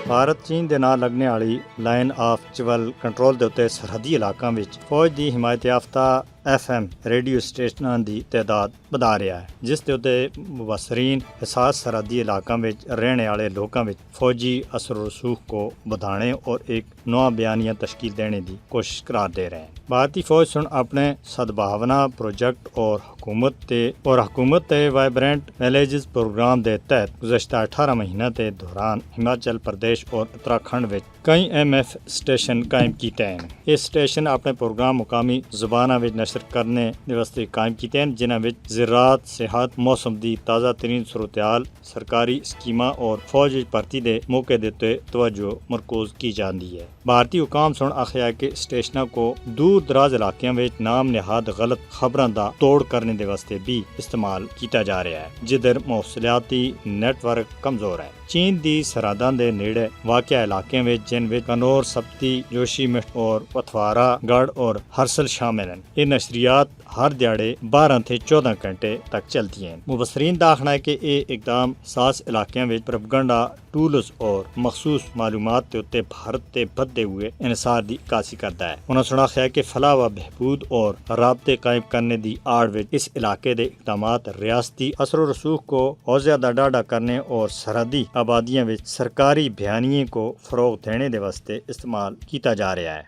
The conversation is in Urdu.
ਭਾਰਤ ਚੀਨ ਦੇ ਨਾਲ ਲੱਗਣੇ ਵਾਲੀ ਲਾਈਨ ਆਫ ਚਵਲ ਕੰਟਰੋਲ ਦੇ ਉੱਤੇ ਸਰਹੱਦੀ ਇਲਾਕਿਆਂ ਵਿੱਚ ਫੌਜ ਦੀ ਹਿਮਾਇਤ ਯਾਫਤਾ FM ਰੇਡੀਓ ਸਟੇਸ਼ਨਾਂ ਦੀ ਤਾਦਾਦ ਵਧਾ ਰਿਹਾ ਹੈ, ਜਿਸ ਦੇ ਉੱਤੇ ਮੁਬਸਰੀਨ حساس ਸਰਹੱਦੀ ਇਲਾਕਿਆਂ ਵਿੱਚ ਰਹਿਣ ਵਾਲੇ ਲੋਕਾਂ ਵਿੱਚ فوجی اثر و رسوخ کو بڑھانے اور ایک نیا بیانیہ تشکیل دینے کی کوشش قرار دے رہے ہیں۔ بھارتی فوج سن اپنے سدبھاونا پروجیکٹ اور حکومت تے وائبرنٹ ویلیجز پروگرام دے تحت گزشتہ 18 مہینہ کے دوران ہماچل پردیش اور اتراکھنڈ میں کئی MF اسٹیشن قائم کیتے ہیں۔ یہ اسٹیشن اپنے پروگرام مقامی زبانوں میں نشر کرنے واسطے قائم کیتے ہیں، جنہاں وچ زراعت، صحت، موسم دی تازہ ترین صورتحال، سرکاری اسکیماں اور فوج بھرتی دے موقع دیتے توجہ مرکوز کی جاندی ہے۔ بھارتی حکام سن آخیا کہ اسٹیشنوں کو دور دراز علاقوں میں نام نہاد غلط خبراں دا توڑ کرنے دے واسطے بھی استعمال کیتا جا رہا ہے، جدھر موصلیاتی نیٹ ورک کمزور ہے۔ چین دی سرحداں دے نیڑے واقع علاقے میں جن وچ کنور، سپتی، جوشی مٹھ اور پتھوارا گڑھ اور ہرسل شامل ہیں۔ یہ نشریات ہر دیہڑے 12 سے 14 گھنٹے تک چلتی ہیں۔ مبصرین کا آخنا ہے کہ یہ اقدام ساس علاقوں میں پروپیگنڈا ٹولز اور مخصوص معلومات کے اتنے بھارت کے بدھے ہوئے انحصار کی عکاسی کرتا ہے۔ انہوں نے سناخیا ہے کہ فلاح و بہبود اور رابطے قائم کرنے کی آڑ میں اس علاقے کے اقدامات ریاستی اثر و رسوخ کو اور زیادہ ڈاڑھا کرنے اور سرحدی آبادیاں میں سرکاری بیانیے کو فروغ دینے دے واسطے استعمال کیتا جا رہا ہے۔